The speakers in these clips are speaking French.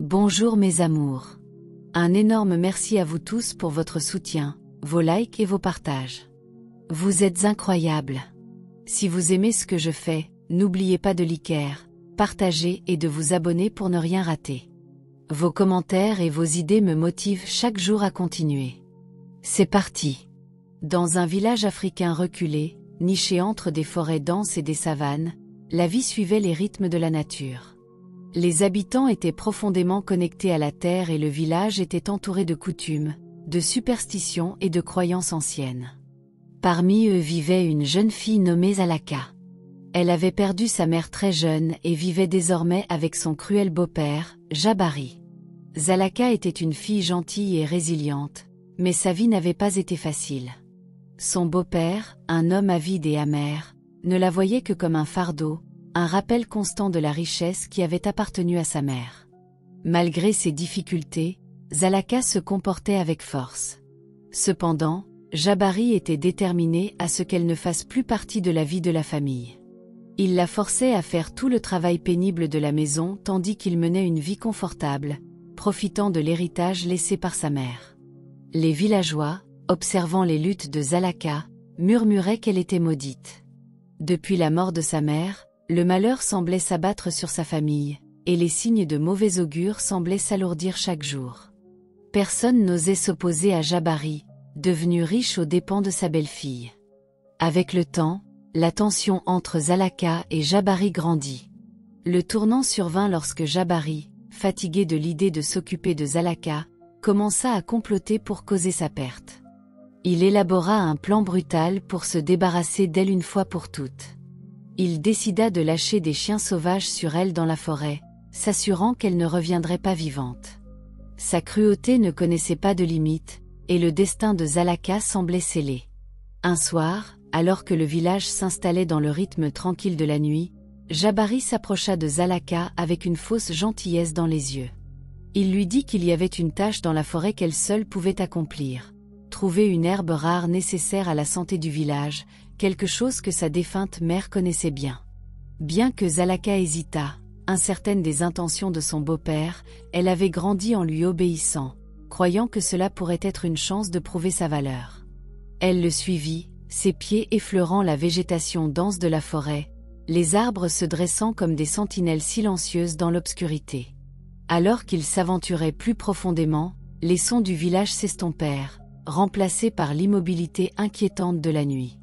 Bonjour mes amours. Un énorme merci à vous tous pour votre soutien, vos likes et vos partages. Vous êtes incroyables. Si vous aimez ce que je fais, n'oubliez pas de liker, partager et de vous abonner pour ne rien rater. Vos commentaires et vos idées me motivent chaque jour à continuer. C'est parti. Dans un village africain reculé, niché entre des forêts denses et des savanes, la vie suivait les rythmes de la nature. Les habitants étaient profondément connectés à la terre et le village était entouré de coutumes, de superstitions et de croyances anciennes. Parmi eux vivait une jeune fille nommée Zalaka. Elle avait perdu sa mère très jeune et vivait désormais avec son cruel beau-père, Jabari. Zalaka était une fille gentille et résiliente, mais sa vie n'avait pas été facile. Son beau-père, un homme avide et amer, ne la voyait que comme un fardeau, un rappel constant de la richesse qui avait appartenu à sa mère. Malgré ses difficultés, Zalaka se comportait avec force. Cependant, Jabari était déterminé à ce qu'elle ne fasse plus partie de la vie de la famille. Il la forçait à faire tout le travail pénible de la maison tandis qu'il menait une vie confortable, profitant de l'héritage laissé par sa mère. Les villageois, observant les luttes de Zalaka, murmuraient qu'elle était maudite. Depuis la mort de sa mère, le malheur semblait s'abattre sur sa famille, et les signes de mauvais augure semblaient s'alourdir chaque jour. Personne n'osait s'opposer à Jabari, devenu riche aux dépens de sa belle-fille. Avec le temps, la tension entre Zalaka et Jabari grandit. Le tournant survint lorsque Jabari, fatigué de l'idée de s'occuper de Zalaka, commença à comploter pour causer sa perte. Il élabora un plan brutal pour se débarrasser d'elle une fois pour toutes. Il décida de lâcher des chiens sauvages sur elle dans la forêt, s'assurant qu'elle ne reviendrait pas vivante. Sa cruauté ne connaissait pas de limite, et le destin de Zalaka semblait scellé. Un soir, alors que le village s'installait dans le rythme tranquille de la nuit, Jabari s'approcha de Zalaka avec une fausse gentillesse dans les yeux. Il lui dit qu'il y avait une tâche dans la forêt qu'elle seule pouvait accomplir. Trouver une herbe rare nécessaire à la santé du village, quelque chose que sa défunte mère connaissait bien. Bien que Zalaka hésitât, incertaine des intentions de son beau-père, elle avait grandi en lui obéissant, croyant que cela pourrait être une chance de prouver sa valeur. Elle le suivit, ses pieds effleurant la végétation dense de la forêt, les arbres se dressant comme des sentinelles silencieuses dans l'obscurité. Alors qu'il s'aventurait plus profondément, les sons du village s'estompèrent, remplacés par l'immobilité inquiétante de la nuit.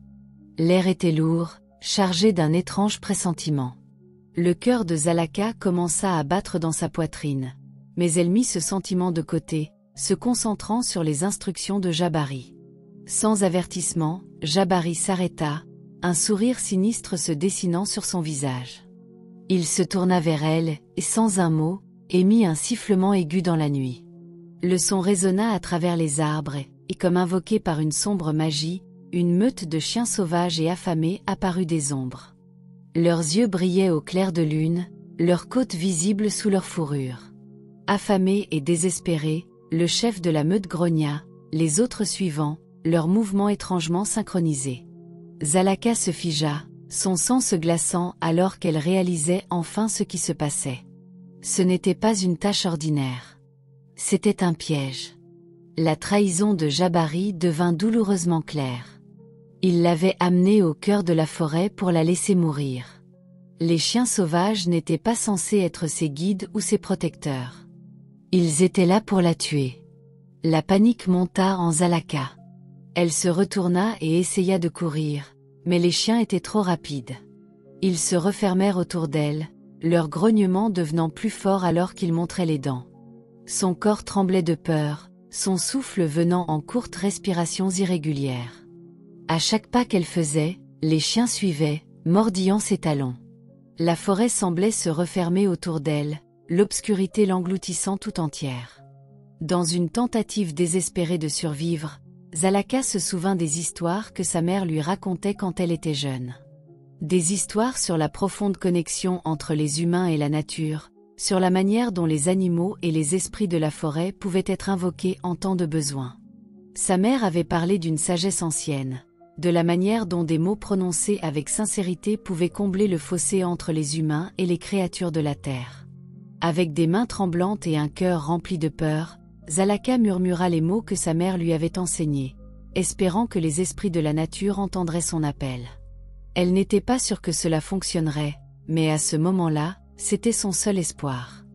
L'air était lourd, chargé d'un étrange pressentiment. Le cœur de Zalaka commença à battre dans sa poitrine, mais elle mit ce sentiment de côté, se concentrant sur les instructions de Jabari. Sans avertissement, Jabari s'arrêta, un sourire sinistre se dessinant sur son visage. Il se tourna vers elle, et sans un mot, émit un sifflement aigu dans la nuit. Le son résonna à travers les arbres, et comme invoqué par une sombre magie, une meute de chiens sauvages et affamés apparut des ombres. Leurs yeux brillaient au clair de lune, leurs côtes visibles sous leur fourrure. Affamé et désespéré, le chef de la meute grogna, les autres suivant, leurs mouvements étrangement synchronisés. Zalaka se figea, son sang se glaçant alors qu'elle réalisait enfin ce qui se passait. Ce n'était pas une tâche ordinaire. C'était un piège. La trahison de Jabari devint douloureusement claire. Il l'avait amenée au cœur de la forêt pour la laisser mourir. Les chiens sauvages n'étaient pas censés être ses guides ou ses protecteurs. Ils étaient là pour la tuer. La panique monta en Zalaka. Elle se retourna et essaya de courir, mais les chiens étaient trop rapides. Ils se refermèrent autour d'elle, leur grognement devenant plus fort alors qu'ils montraient les dents. Son corps tremblait de peur, son souffle venant en courtes respirations irrégulières. À chaque pas qu'elle faisait, les chiens suivaient, mordillant ses talons. La forêt semblait se refermer autour d'elle, l'obscurité l'engloutissant tout entière. Dans une tentative désespérée de survivre, Zalaka se souvint des histoires que sa mère lui racontait quand elle était jeune. Des histoires sur la profonde connexion entre les humains et la nature, sur la manière dont les animaux et les esprits de la forêt pouvaient être invoqués en temps de besoin. Sa mère avait parlé d'une sagesse ancienne, de la manière dont des mots prononcés avec sincérité pouvaient combler le fossé entre les humains et les créatures de la terre. Avec des mains tremblantes et un cœur rempli de peur, Zalaka murmura les mots que sa mère lui avait enseignés, espérant que les esprits de la nature entendraient son appel. Elle n'était pas sûre que cela fonctionnerait, mais à ce moment-là, c'était son seul espoir.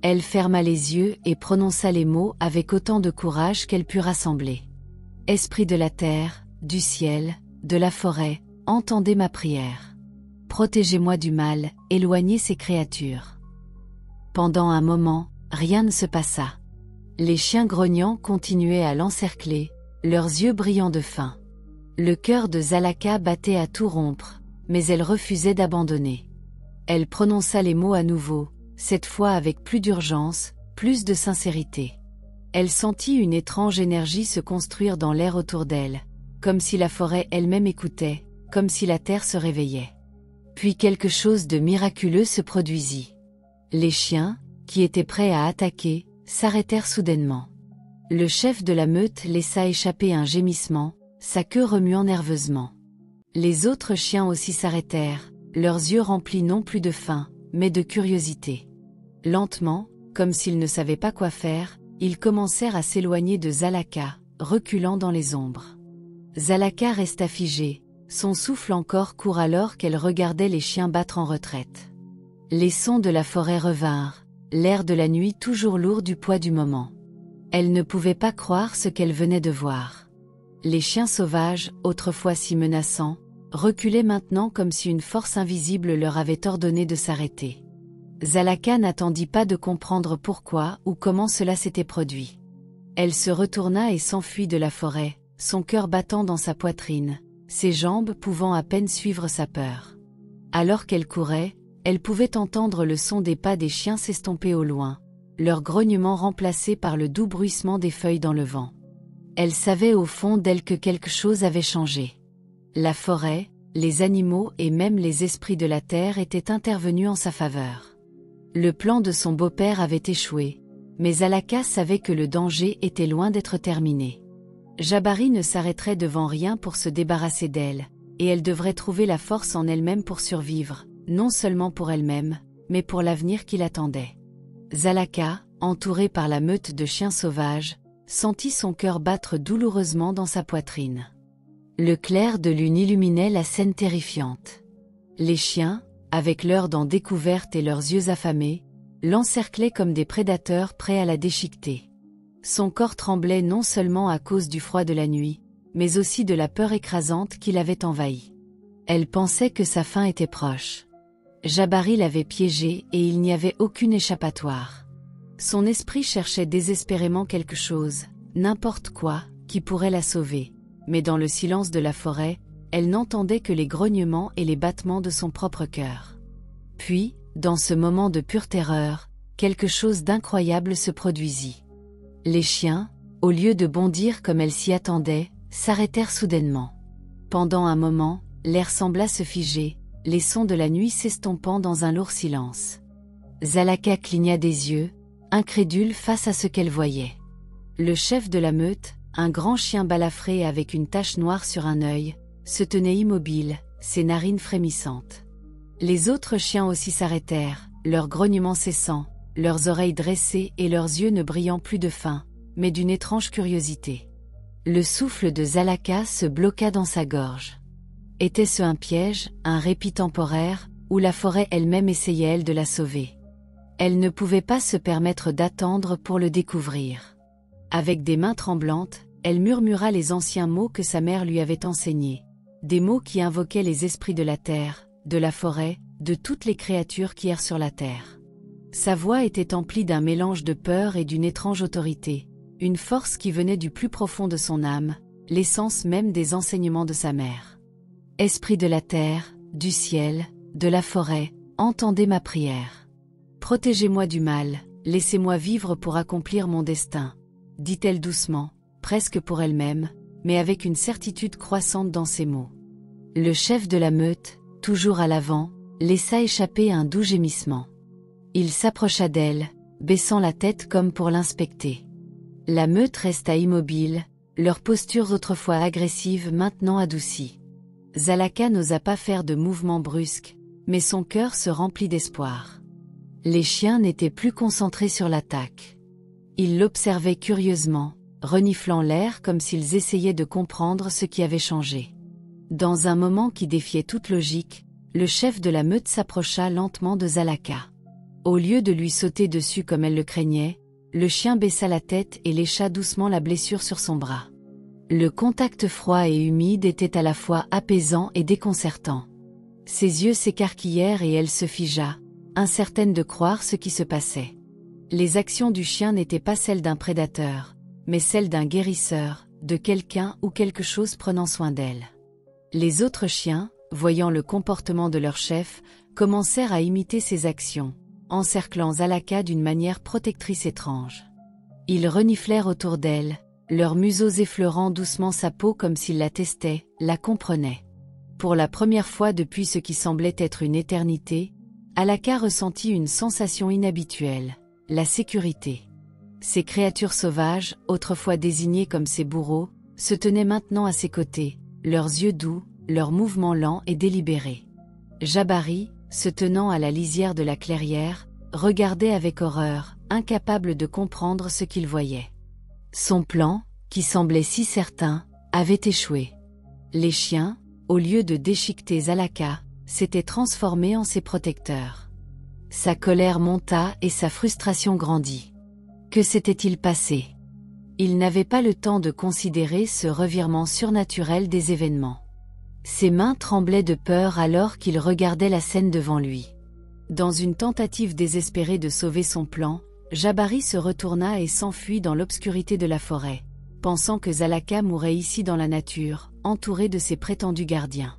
Elle ferma les yeux et prononça les mots avec autant de courage qu'elle put rassembler. « Esprit de la terre, du ciel, de la forêt, entendez ma prière. Protégez-moi du mal, éloignez ces créatures. » Pendant un moment, rien ne se passa. Les chiens grognants continuaient à l'encercler, leurs yeux brillants de faim. Le cœur de Zalaka battait à tout rompre, mais elle refusait d'abandonner. Elle prononça les mots à nouveau, cette fois avec plus d'urgence, plus de sincérité. Elle sentit une étrange énergie se construire dans l'air autour d'elle, comme si la forêt elle-même écoutait, comme si la terre se réveillait. Puis quelque chose de miraculeux se produisit. Les chiens, qui étaient prêts à attaquer, s'arrêtèrent soudainement. Le chef de la meute laissa échapper un gémissement, sa queue remuant nerveusement. Les autres chiens aussi s'arrêtèrent, leurs yeux remplis non plus de faim, mais de curiosité. Lentement, comme s'ils ne savaient pas quoi faire, ils commencèrent à s'éloigner de Zalaka, reculant dans les ombres. Zalaka resta figée, son souffle encore court alors qu'elle regardait les chiens battre en retraite. Les sons de la forêt revinrent, l'air de la nuit toujours lourd du poids du moment. Elle ne pouvait pas croire ce qu'elle venait de voir. Les chiens sauvages, autrefois si menaçants, reculaient maintenant comme si une force invisible leur avait ordonné de s'arrêter. Zalaka n'attendit pas de comprendre pourquoi ou comment cela s'était produit. Elle se retourna et s'enfuit de la forêt, son cœur battant dans sa poitrine, ses jambes pouvant à peine suivre sa peur. Alors qu'elle courait, elle pouvait entendre le son des pas des chiens s'estomper au loin, leur grognement remplacé par le doux bruissement des feuilles dans le vent. Elle savait au fond d'elle que quelque chose avait changé. La forêt, les animaux et même les esprits de la terre étaient intervenus en sa faveur. Le plan de son beau-père avait échoué, mais Zalaka savait que le danger était loin d'être terminé. Jabari ne s'arrêterait devant rien pour se débarrasser d'elle, et elle devrait trouver la force en elle-même pour survivre, non seulement pour elle-même, mais pour l'avenir qui l'attendait. Zalaka, entourée par la meute de chiens sauvages, sentit son cœur battre douloureusement dans sa poitrine. Le clair de lune illuminait la scène terrifiante. Les chiens, avec leurs dents découvertes et leurs yeux affamés, l'encerclaient comme des prédateurs prêts à la déchiqueter. Son corps tremblait non seulement à cause du froid de la nuit, mais aussi de la peur écrasante qui l'avait envahi. Elle pensait que sa fin était proche. Jabari l'avait piégée et il n'y avait aucune échappatoire. Son esprit cherchait désespérément quelque chose, n'importe quoi, qui pourrait la sauver, mais dans le silence de la forêt, elle n'entendait que les grognements et les battements de son propre cœur. Puis, dans ce moment de pure terreur, quelque chose d'incroyable se produisit. Les chiens, au lieu de bondir comme elle s'y attendait, s'arrêtèrent soudainement. Pendant un moment, l'air sembla se figer, les sons de la nuit s'estompant dans un lourd silence. Zalaka cligna des yeux, incrédule face à ce qu'elle voyait. Le chef de la meute, un grand chien balafré avec une tache noire sur un œil, se tenait immobile, ses narines frémissantes. Les autres chiens aussi s'arrêtèrent, leurs grognements cessant, leurs oreilles dressées et leurs yeux ne brillant plus de faim, mais d'une étrange curiosité. Le souffle de Zalaka se bloqua dans sa gorge. Était-ce un piège, un répit temporaire, ou la forêt elle-même essayait elle de la sauver? Elle ne pouvait pas se permettre d'attendre pour le découvrir. Avec des mains tremblantes, elle murmura les anciens mots que sa mère lui avait enseignés, des mots qui invoquaient les esprits de la terre, de la forêt, de toutes les créatures qui errent sur la terre. Sa voix était emplie d'un mélange de peur et d'une étrange autorité, une force qui venait du plus profond de son âme, l'essence même des enseignements de sa mère. Esprit de la terre, du ciel, de la forêt, entendez ma prière. Protégez-moi du mal, laissez-moi vivre pour accomplir mon destin, dit-elle doucement, presque pour elle-même, mais avec une certitude croissante dans ses mots. Le chef de la meute, toujours à l'avant, laissa échapper un doux gémissement. Il s'approcha d'elle, baissant la tête comme pour l'inspecter. La meute resta immobile, leurs postures autrefois agressives maintenant adoucies. Zalaka n'osa pas faire de mouvement brusque, mais son cœur se remplit d'espoir. Les chiens n'étaient plus concentrés sur l'attaque. Ils l'observaient curieusement, reniflant l'air comme s'ils essayaient de comprendre ce qui avait changé. Dans un moment qui défiait toute logique, le chef de la meute s'approcha lentement de Zalaka. Au lieu de lui sauter dessus comme elle le craignait, le chien baissa la tête et lécha doucement la blessure sur son bras. Le contact froid et humide était à la fois apaisant et déconcertant. Ses yeux s'écarquillèrent et elle se figea, incertaine de croire ce qui se passait. Les actions du chien n'étaient pas celles d'un prédateur, mais celles d'un guérisseur, de quelqu'un ou quelque chose prenant soin d'elle. Les autres chiens, voyant le comportement de leur chef, commencèrent à imiter ses actions, encerclant Zalaka d'une manière protectrice étrange. Ils reniflèrent autour d'elle, leurs museaux effleurant doucement sa peau comme s'ils la testaient, la comprenaient. Pour la première fois depuis ce qui semblait être une éternité, Alaka ressentit une sensation inhabituelle, la sécurité. Ces créatures sauvages, autrefois désignées comme ses bourreaux, se tenaient maintenant à ses côtés, leurs yeux doux, leurs mouvements lents et délibérés. Jabari, se tenant à la lisière de la clairière, regardait avec horreur, incapable de comprendre ce qu'il voyait. Son plan, qui semblait si certain, avait échoué. Les chiens, au lieu de déchiqueter Zalaka, s'étaient transformés en ses protecteurs. Sa colère monta et sa frustration grandit. Que s'était-il passé? Il n'avait pas le temps de considérer ce revirement surnaturel des événements. Ses mains tremblaient de peur alors qu'il regardait la scène devant lui. Dans une tentative désespérée de sauver son plan, Jabari se retourna et s'enfuit dans l'obscurité de la forêt, pensant que Zalaka mourrait ici dans la nature, entouré de ses prétendus gardiens.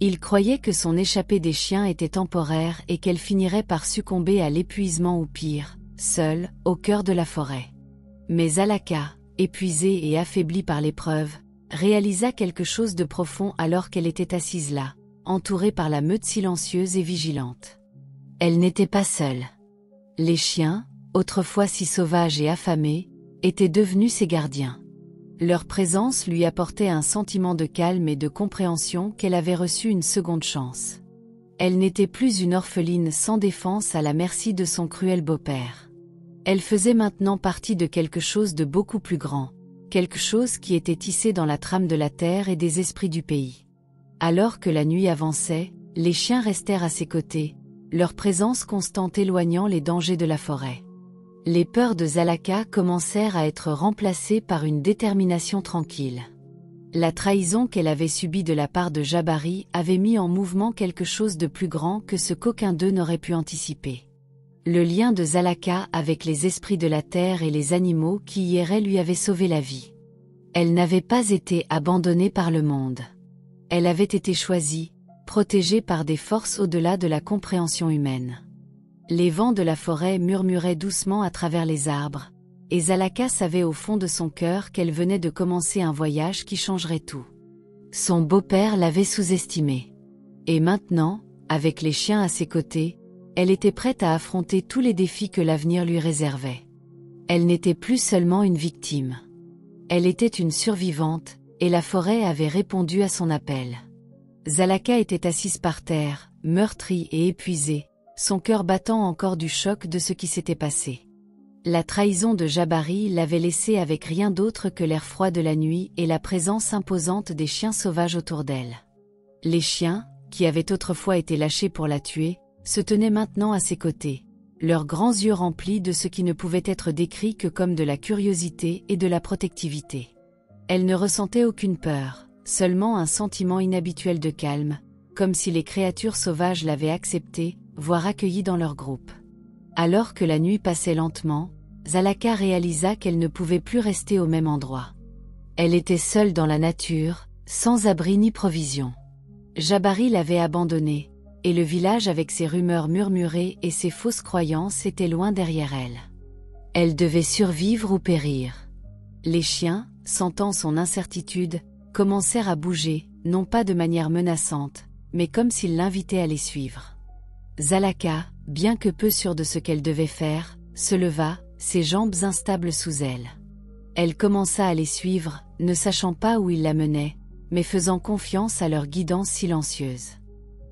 Il croyait que son échappée des chiens était temporaire et qu'elle finirait par succomber à l'épuisement ou pire, seule, au cœur de la forêt. Mais Zalaka, épuisée et affaiblie par l'épreuve, réalisa quelque chose de profond alors qu'elle était assise là, entourée par la meute silencieuse et vigilante. Elle n'était pas seule. Les chiens, autrefois si sauvages et affamés, étaient devenus ses gardiens. Leur présence lui apportait un sentiment de calme et de compréhension qu'elle avait reçu une seconde chance. Elle n'était plus une orpheline sans défense à la merci de son cruel beau-père. Elle faisait maintenant partie de quelque chose de beaucoup plus grand, quelque chose qui était tissé dans la trame de la terre et des esprits du pays. Alors que la nuit avançait, les chiens restèrent à ses côtés, leur présence constante éloignant les dangers de la forêt. Les peurs de Zalaka commencèrent à être remplacées par une détermination tranquille. La trahison qu'elle avait subie de la part de Jabari avait mis en mouvement quelque chose de plus grand que ce qu'aucun d'eux n'aurait pu anticiper. Le lien de Zalaka avec les esprits de la terre et les animaux qui y erraient lui avait sauvé la vie. Elle n'avait pas été abandonnée par le monde. Elle avait été choisie, protégée par des forces au-delà de la compréhension humaine. Les vents de la forêt murmuraient doucement à travers les arbres, et Zalaka savait au fond de son cœur qu'elle venait de commencer un voyage qui changerait tout. Son beau-père l'avait sous-estimée. Et maintenant, avec les chiens à ses côtés, elle était prête à affronter tous les défis que l'avenir lui réservait. Elle n'était plus seulement une victime. Elle était une survivante, et la forêt avait répondu à son appel. Zalaka était assise par terre, meurtrie et épuisée, son cœur battant encore du choc de ce qui s'était passé. La trahison de Jabari l'avait laissée avec rien d'autre que l'air froid de la nuit et la présence imposante des chiens sauvages autour d'elle. Les chiens, qui avaient autrefois été lâchés pour la tuer, se tenaient maintenant à ses côtés, leurs grands yeux remplis de ce qui ne pouvait être décrit que comme de la curiosité et de la protectivité. Elle ne ressentait aucune peur, seulement un sentiment inhabituel de calme, comme si les créatures sauvages l'avaient acceptée, voire accueillie dans leur groupe. Alors que la nuit passait lentement, Zalaka réalisa qu'elle ne pouvait plus rester au même endroit. Elle était seule dans la nature, sans abri ni provision. Jabari l'avait abandonnée, et le village avec ses rumeurs murmurées et ses fausses croyances était loin derrière elle. Elle devait survivre ou périr. Les chiens, sentant son incertitude, commencèrent à bouger, non pas de manière menaçante, mais comme s'ils l'invitaient à les suivre. Zalaka, bien que peu sûre de ce qu'elle devait faire, se leva, ses jambes instables sous elle. Elle commença à les suivre, ne sachant pas où ils la menaient, mais faisant confiance à leur guidance silencieuse.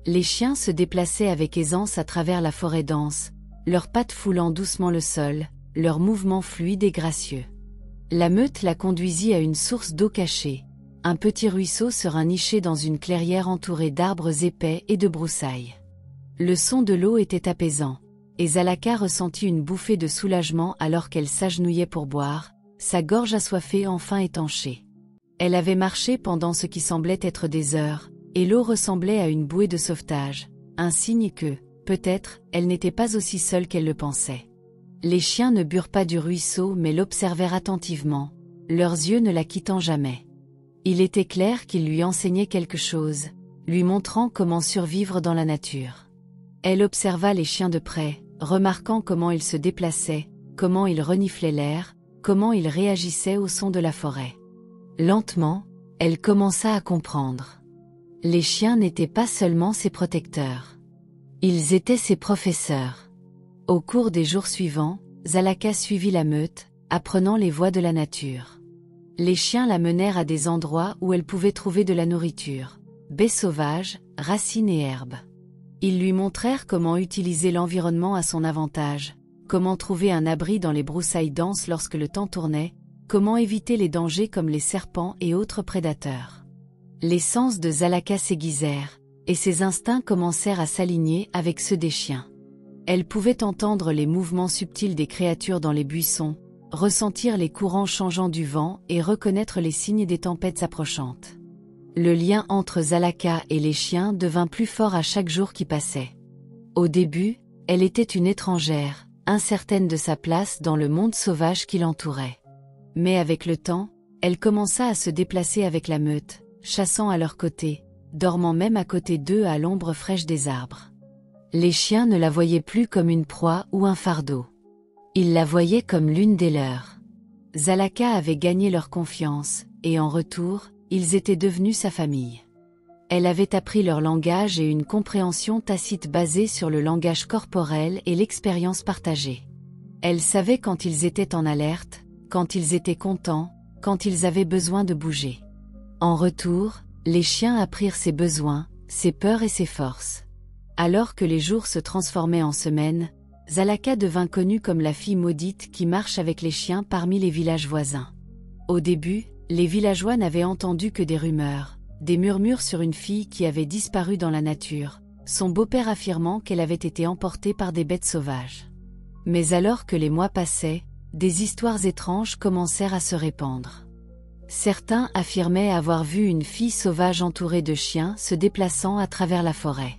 Les chiens se déplaçaient avec aisance à travers la forêt dense, leurs pattes foulant doucement le sol, leurs mouvements fluides et gracieux. La meute la conduisit à une source d'eau cachée, un petit ruisseau serein niché dans une clairière entourée d'arbres épais et de broussailles. Le son de l'eau était apaisant, et Zalaka ressentit une bouffée de soulagement alors qu'elle s'agenouillait pour boire, sa gorge assoiffée enfin étanchée. Elle avait marché pendant ce qui semblait être des heures, et l'eau ressemblait à une bouée de sauvetage, un signe que, peut-être, elle n'était pas aussi seule qu'elle le pensait. Les chiens ne burent pas du ruisseau mais l'observèrent attentivement, leurs yeux ne la quittant jamais. Il était clair qu'ils lui enseignaient quelque chose, lui montrant comment survivre dans la nature. Elle observa les chiens de près, remarquant comment ils se déplaçaient, comment ils reniflaient l'air, comment ils réagissaient au son de la forêt. Lentement, elle commença à comprendre. Les chiens n'étaient pas seulement ses protecteurs. Ils étaient ses professeurs. Au cours des jours suivants, Zalaka suivit la meute, apprenant les voies de la nature. Les chiens la menèrent à des endroits où elle pouvait trouver de la nourriture, baies sauvages, racines et herbes. Ils lui montrèrent comment utiliser l'environnement à son avantage, comment trouver un abri dans les broussailles denses lorsque le temps tournait, comment éviter les dangers comme les serpents et autres prédateurs. Les sens de Zalaka s'aiguisèrent, et ses instincts commencèrent à s'aligner avec ceux des chiens. Elle pouvait entendre les mouvements subtils des créatures dans les buissons, ressentir les courants changeants du vent et reconnaître les signes des tempêtes approchantes. Le lien entre Zalaka et les chiens devint plus fort à chaque jour qui passait. Au début, elle était une étrangère, incertaine de sa place dans le monde sauvage qui l'entourait. Mais avec le temps, elle commença à se déplacer avec la meute, chassant à leur côté, dormant même à côté d'eux à l'ombre fraîche des arbres. Les chiens ne la voyaient plus comme une proie ou un fardeau. Ils la voyaient comme l'une des leurs. Zalaka avait gagné leur confiance, et en retour, ils étaient devenus sa famille. Elle avait appris leur langage et une compréhension tacite basée sur le langage corporel et l'expérience partagée. Elle savait quand ils étaient en alerte, quand ils étaient contents, quand ils avaient besoin de bouger. En retour, les chiens apprirent ses besoins, ses peurs et ses forces. Alors que les jours se transformaient en semaines, Zalaka devint connue comme la fille maudite qui marche avec les chiens parmi les villages voisins. Au début, les villageois n'avaient entendu que des rumeurs, des murmures sur une fille qui avait disparu dans la nature, son beau-père affirmant qu'elle avait été emportée par des bêtes sauvages. Mais alors que les mois passaient, des histoires étranges commencèrent à se répandre. Certains affirmaient avoir vu une fille sauvage entourée de chiens se déplaçant à travers la forêt.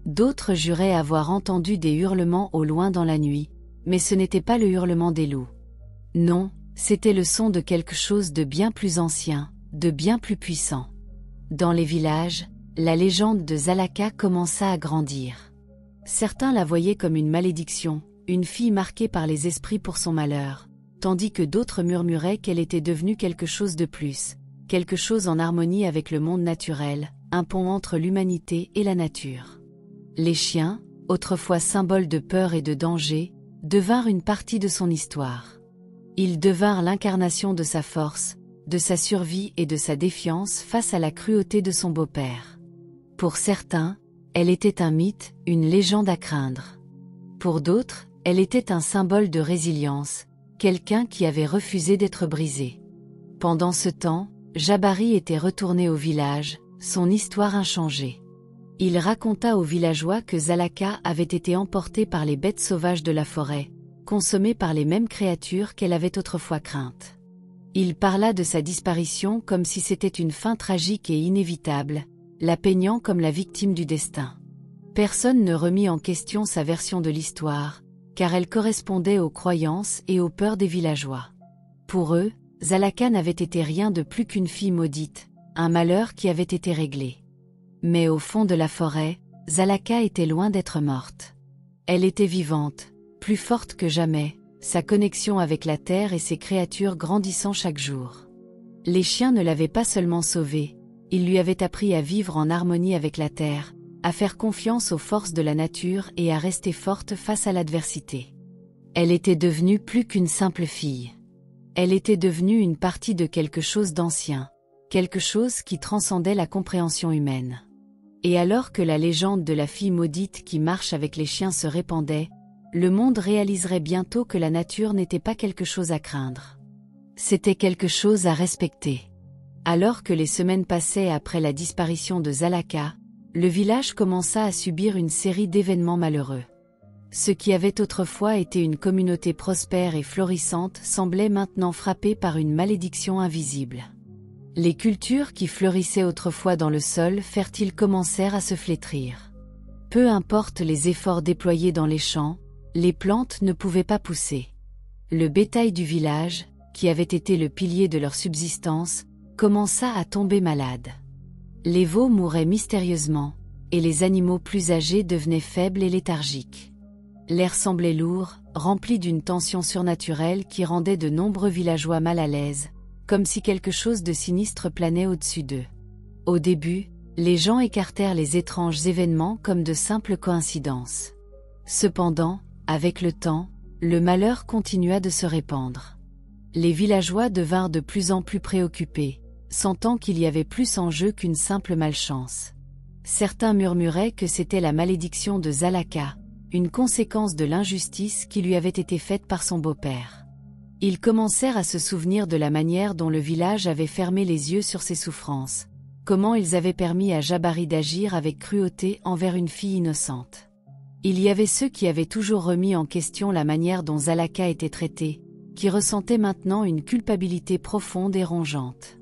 D'autres juraient avoir entendu des hurlements au loin dans la nuit, mais ce n'était pas le hurlement des loups. Non, c'était le son de quelque chose de bien plus ancien, de bien plus puissant. Dans les villages, la légende de Zalaka commença à grandir. Certains la voyaient comme une malédiction, une fille marquée par les esprits pour son malheur, tandis que d'autres murmuraient qu'elle était devenue quelque chose de plus, quelque chose en harmonie avec le monde naturel, un pont entre l'humanité et la nature. Les chiens, autrefois symboles de peur et de danger, devinrent une partie de son histoire. Ils devinrent l'incarnation de sa force, de sa survie et de sa défiance face à la cruauté de son beau-père. Pour certains, elle était un mythe, une légende à craindre. Pour d'autres, elle était un symbole de résilience, quelqu'un qui avait refusé d'être brisé. Pendant ce temps, Jabari était retourné au village, son histoire inchangée. Il raconta aux villageois que Zalaka avait été emportée par les bêtes sauvages de la forêt, consommée par les mêmes créatures qu'elle avait autrefois craintes. Il parla de sa disparition comme si c'était une fin tragique et inévitable, la peignant comme la victime du destin. Personne ne remit en question sa version de l'histoire, car elle correspondait aux croyances et aux peurs des villageois. Pour eux, Zalaka n'avait été rien de plus qu'une fille maudite, un malheur qui avait été réglé. Mais au fond de la forêt, Zalaka était loin d'être morte. Elle était vivante, plus forte que jamais, sa connexion avec la terre et ses créatures grandissant chaque jour. Les chiens ne l'avaient pas seulement sauvée, ils lui avaient appris à vivre en harmonie avec la terre, à faire confiance aux forces de la nature et à rester forte face à l'adversité. Elle était devenue plus qu'une simple fille. Elle était devenue une partie de quelque chose d'ancien, quelque chose qui transcendait la compréhension humaine. Et alors que la légende de la fille maudite qui marche avec les chiens se répandait, le monde réaliserait bientôt que la nature n'était pas quelque chose à craindre. C'était quelque chose à respecter. Alors que les semaines passaient après la disparition de Zalaka, le village commença à subir une série d'événements malheureux. Ce qui avait autrefois été une communauté prospère et florissante semblait maintenant frappé par une malédiction invisible. Les cultures qui fleurissaient autrefois dans le sol fertile commencèrent à se flétrir. Peu importe les efforts déployés dans les champs, les plantes ne pouvaient pas pousser. Le bétail du village, qui avait été le pilier de leur subsistance, commença à tomber malade. Les veaux mouraient mystérieusement, et les animaux plus âgés devenaient faibles et léthargiques. L'air semblait lourd, rempli d'une tension surnaturelle qui rendait de nombreux villageois mal à l'aise, comme si quelque chose de sinistre planait au-dessus d'eux. Au début, les gens écartèrent les étranges événements comme de simples coïncidences. Cependant, avec le temps, le malheur continua de se répandre. Les villageois devinrent de plus en plus préoccupés, sentant qu'il y avait plus en jeu qu'une simple malchance. Certains murmuraient que c'était la malédiction de Zalaka, une conséquence de l'injustice qui lui avait été faite par son beau-père. Ils commencèrent à se souvenir de la manière dont le village avait fermé les yeux sur ses souffrances, comment ils avaient permis à Jabari d'agir avec cruauté envers une fille innocente. Il y avait ceux qui avaient toujours remis en question la manière dont Zalaka était traitée, qui ressentaient maintenant une culpabilité profonde et rongeante.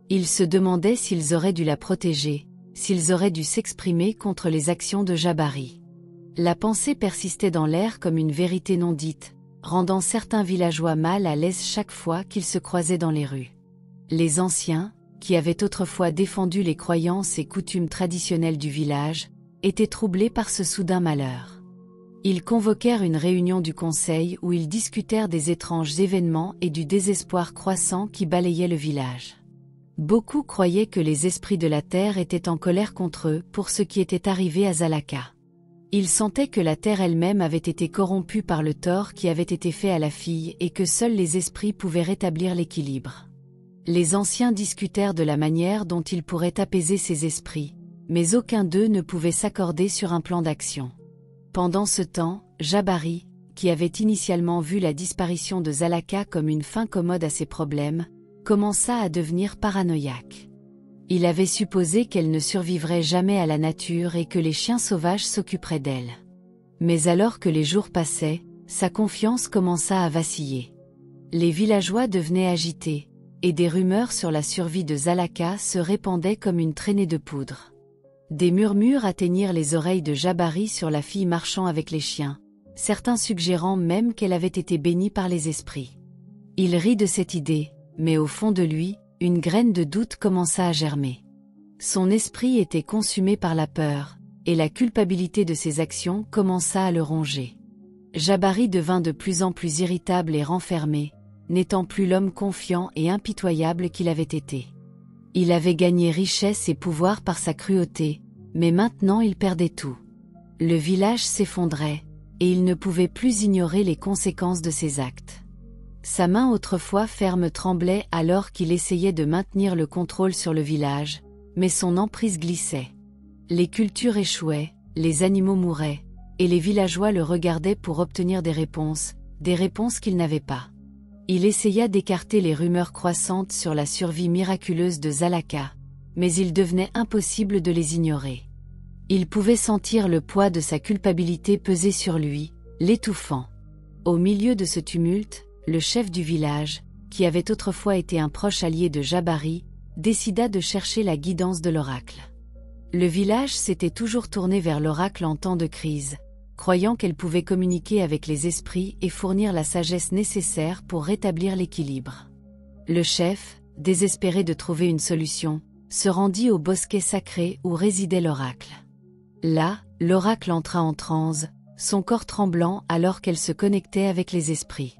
Ils se demandaient s'ils auraient dû la protéger, s'ils auraient dû s'exprimer contre les actions de Jabari. La pensée persistait dans l'air comme une vérité non dite, rendant certains villageois mal à l'aise chaque fois qu'ils se croisaient dans les rues. Les anciens, qui avaient autrefois défendu les croyances et coutumes traditionnelles du village, étaient troublés par ce soudain malheur. Ils convoquèrent une réunion du conseil où ils discutèrent des étranges événements et du désespoir croissant qui balayait le village. Beaucoup croyaient que les esprits de la terre étaient en colère contre eux pour ce qui était arrivé à Zalaka. Ils sentaient que la terre elle-même avait été corrompue par le tort qui avait été fait à la fille et que seuls les esprits pouvaient rétablir l'équilibre. Les anciens discutèrent de la manière dont ils pourraient apaiser ces esprits, mais aucun d'eux ne pouvait s'accorder sur un plan d'action. Pendant ce temps, Jabari, qui avait initialement vu la disparition de Zalaka comme une fin commode à ses problèmes, commença à devenir paranoïaque. Il avait supposé qu'elle ne survivrait jamais à la nature et que les chiens sauvages s'occuperaient d'elle. Mais alors que les jours passaient, sa confiance commença à vaciller. Les villageois devenaient agités, et des rumeurs sur la survie de Zalaka se répandaient comme une traînée de poudre. Des murmures atteignirent les oreilles de Jabari sur la fille marchant avec les chiens, certains suggérant même qu'elle avait été bénie par les esprits. Il rit de cette idée, mais au fond de lui, une graine de doute commença à germer. Son esprit était consumé par la peur, et la culpabilité de ses actions commença à le ronger. Jabari devint de plus en plus irritable et renfermé, n'étant plus l'homme confiant et impitoyable qu'il avait été. Il avait gagné richesse et pouvoir par sa cruauté, mais maintenant il perdait tout. Le village s'effondrait, et il ne pouvait plus ignorer les conséquences de ses actes. Sa main autrefois ferme tremblait alors qu'il essayait de maintenir le contrôle sur le village, mais son emprise glissait. Les cultures échouaient, les animaux mouraient, et les villageois le regardaient pour obtenir des réponses qu'il n'avait pas. Il essaya d'écarter les rumeurs croissantes sur la survie miraculeuse de Zalaka, mais il devenait impossible de les ignorer. Il pouvait sentir le poids de sa culpabilité peser sur lui, l'étouffant. Au milieu de ce tumulte, le chef du village, qui avait autrefois été un proche allié de Jabari, décida de chercher la guidance de l'oracle. Le village s'était toujours tourné vers l'oracle en temps de crise, croyant qu'elle pouvait communiquer avec les esprits et fournir la sagesse nécessaire pour rétablir l'équilibre. Le chef, désespéré de trouver une solution, se rendit au bosquet sacré où résidait l'oracle. Là, l'oracle entra en transe, son corps tremblant alors qu'elle se connectait avec les esprits.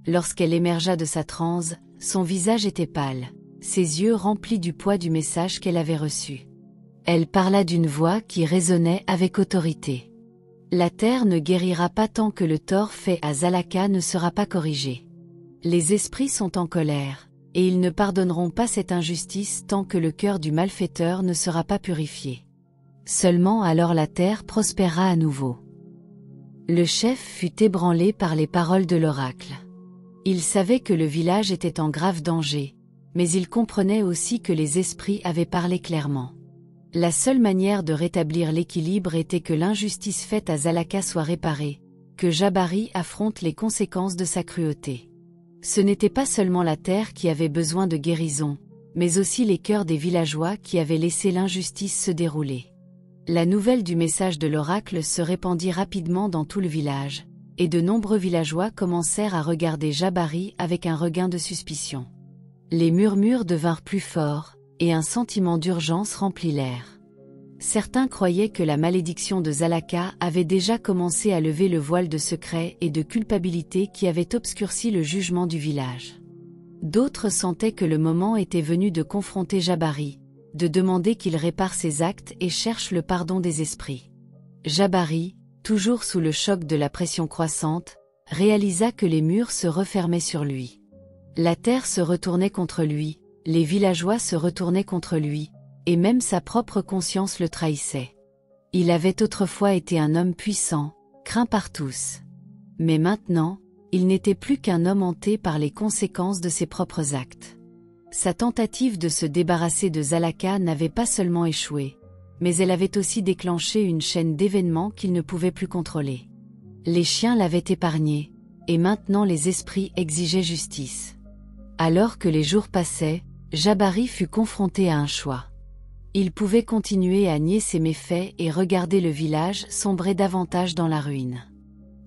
Lorsqu'elle émergea de sa transe, son visage était pâle, ses yeux remplis du poids du message qu'elle avait reçu. Elle parla d'une voix qui résonnait avec autorité. La terre ne guérira pas tant que le tort fait à Zalaka ne sera pas corrigé. Les esprits sont en colère, et ils ne pardonneront pas cette injustice tant que le cœur du malfaiteur ne sera pas purifié. Seulement alors la terre prospérera à nouveau. Le chef fut ébranlé par les paroles de l'oracle. Il savait que le village était en grave danger, mais il comprenait aussi que les esprits avaient parlé clairement. La seule manière de rétablir l'équilibre était que l'injustice faite à Zalaka soit réparée, que Jabari affronte les conséquences de sa cruauté. Ce n'était pas seulement la terre qui avait besoin de guérison, mais aussi les cœurs des villageois qui avaient laissé l'injustice se dérouler. La nouvelle du message de l'oracle se répandit rapidement dans tout le village, et de nombreux villageois commencèrent à regarder Jabari avec un regain de suspicion. Les murmures devinrent plus forts, et un sentiment d'urgence remplit l'air. Certains croyaient que la malédiction de Zalaka avait déjà commencé à lever le voile de secret et de culpabilité qui avait obscurci le jugement du village. D'autres sentaient que le moment était venu de confronter Jabari, de demander qu'il répare ses actes et cherche le pardon des esprits. Jabari, toujours sous le choc de la pression croissante, réalisa que les murs se refermaient sur lui. La terre se retournait contre lui, les villageois se retournaient contre lui, et même sa propre conscience le trahissait. Il avait autrefois été un homme puissant, craint par tous. Mais maintenant, il n'était plus qu'un homme hanté par les conséquences de ses propres actes. Sa tentative de se débarrasser de Zalaka n'avait pas seulement échoué, mais elle avait aussi déclenché une chaîne d'événements qu'il ne pouvait plus contrôler. Les chiens l'avaient épargné, et maintenant les esprits exigeaient justice. Alors que les jours passaient, Jabari fut confronté à un choix. Il pouvait continuer à nier ses méfaits et regarder le village sombrer davantage dans la ruine.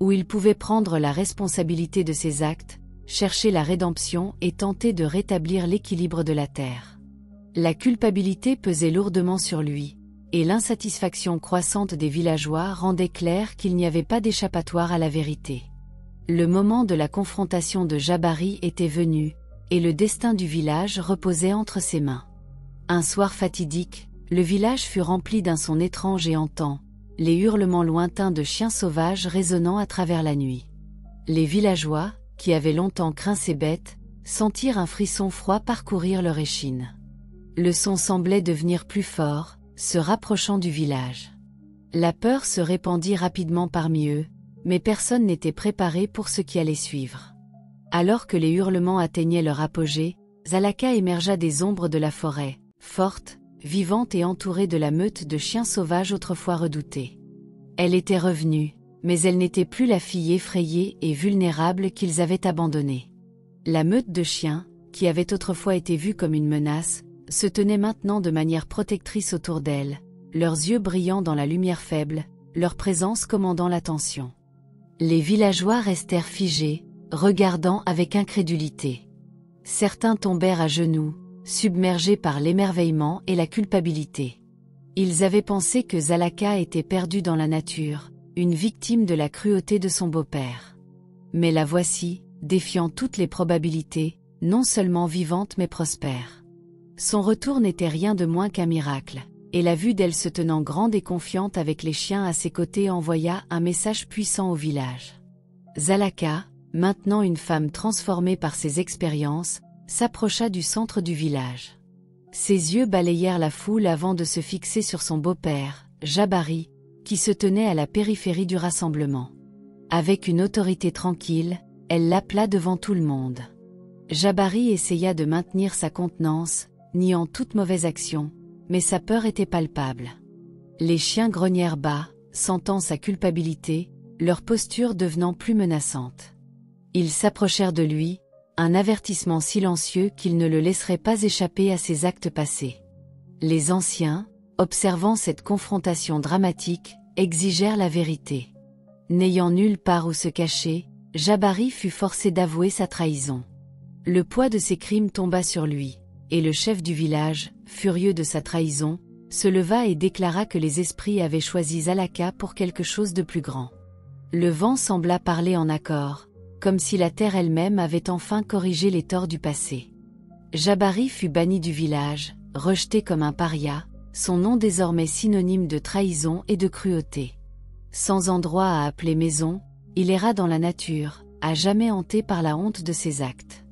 Ou il pouvait prendre la responsabilité de ses actes, chercher la rédemption et tenter de rétablir l'équilibre de la terre. La culpabilité pesait lourdement sur lui, et l'insatisfaction croissante des villageois rendait clair qu'il n'y avait pas d'échappatoire à la vérité. Le moment de la confrontation de Jabari était venu, et le destin du village reposait entre ses mains. Un soir fatidique, le village fut rempli d'un son étrange et hantant, les hurlements lointains de chiens sauvages résonnant à travers la nuit. Les villageois, qui avaient longtemps craint ces bêtes, sentirent un frisson froid parcourir leur échine. Le son semblait devenir plus fort, se rapprochant du village. La peur se répandit rapidement parmi eux, mais personne n'était préparé pour ce qui allait suivre. Alors que les hurlements atteignaient leur apogée, Zalaka émergea des ombres de la forêt, forte, vivante et entourée de la meute de chiens sauvages autrefois redoutés. Elle était revenue, mais elle n'était plus la fille effrayée et vulnérable qu'ils avaient abandonnée. La meute de chiens, qui avait autrefois été vue comme une menace, se tenait maintenant de manière protectrice autour d'elle, leurs yeux brillant dans la lumière faible, leur présence commandant l'attention. Les villageois restèrent figés, regardant avec incrédulité. Certains tombèrent à genoux, submergés par l'émerveillement et la culpabilité. Ils avaient pensé que Zalaka était perdue dans la nature, une victime de la cruauté de son beau-père. Mais la voici, défiant toutes les probabilités, non seulement vivante mais prospère. Son retour n'était rien de moins qu'un miracle, et la vue d'elle se tenant grande et confiante avec les chiens à ses côtés envoya un message puissant au village. Zalaka, maintenant une femme transformée par ses expériences, s'approcha du centre du village. Ses yeux balayèrent la foule avant de se fixer sur son beau-père, Jabari, qui se tenait à la périphérie du rassemblement. Avec une autorité tranquille, elle l'appela devant tout le monde. Jabari essaya de maintenir sa contenance, niant toute mauvaise action, mais sa peur était palpable. Les chiens grognèrent bas, sentant sa culpabilité, leur posture devenant plus menaçante. Ils s'approchèrent de lui, un avertissement silencieux qu'ils ne le laisseraient pas échapper à ses actes passés. Les anciens, observant cette confrontation dramatique, exigèrent la vérité. N'ayant nulle part où se cacher, Jabari fut forcé d'avouer sa trahison. Le poids de ses crimes tomba sur lui, et le chef du village, furieux de sa trahison, se leva et déclara que les esprits avaient choisi Zalaka pour quelque chose de plus grand. Le vent sembla parler en accord, comme si la terre elle-même avait enfin corrigé les torts du passé. Jabari fut banni du village, rejeté comme un paria, son nom désormais synonyme de trahison et de cruauté. Sans endroit à appeler maison, il erra dans la nature, à jamais hanté par la honte de ses actes.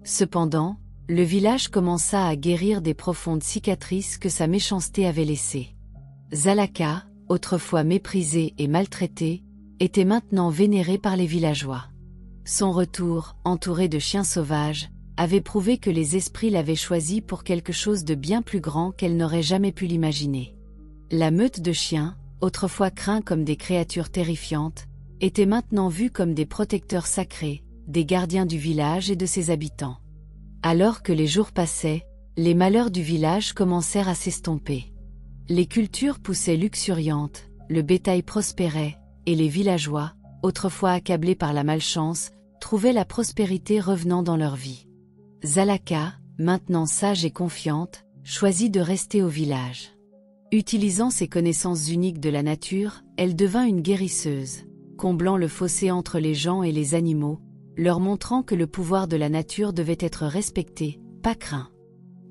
Cependant, le village commença à guérir des profondes cicatrices que sa méchanceté avait laissées. Zalaka, autrefois méprisée et maltraitée, était maintenant vénéré par les villageois. Son retour, entouré de chiens sauvages, avait prouvé que les esprits l'avaient choisi pour quelque chose de bien plus grand qu'elle n'aurait jamais pu l'imaginer. La meute de chiens, autrefois craints comme des créatures terrifiantes, était maintenant vue comme des protecteurs sacrés, des gardiens du village et de ses habitants. Alors que les jours passaient, les malheurs du village commencèrent à s'estomper. Les cultures poussaient luxuriantes, le bétail prospérait, et les villageois, autrefois accablés par la malchance, trouvaient la prospérité revenant dans leur vie. Zalaka, maintenant sage et confiante, choisit de rester au village. Utilisant ses connaissances uniques de la nature, elle devint une guérisseuse, comblant le fossé entre les gens et les animaux, leur montrant que le pouvoir de la nature devait être respecté, pas craint.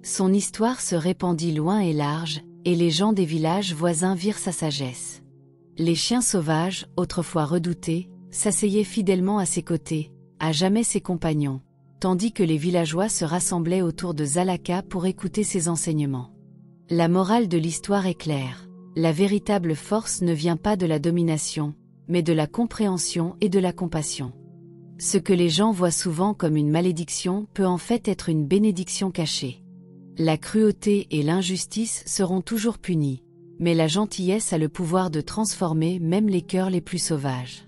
Son histoire se répandit loin et large, et les gens des villages voisins virent sa sagesse. Les chiens sauvages, autrefois redoutés, s'asseyaient fidèlement à ses côtés, à jamais ses compagnons, tandis que les villageois se rassemblaient autour de Zalaka pour écouter ses enseignements. La morale de l'histoire est claire. La véritable force ne vient pas de la domination, mais de la compréhension et de la compassion. Ce que les gens voient souvent comme une malédiction peut en fait être une bénédiction cachée. La cruauté et l'injustice seront toujours punies, mais la gentillesse a le pouvoir de transformer même les cœurs les plus sauvages.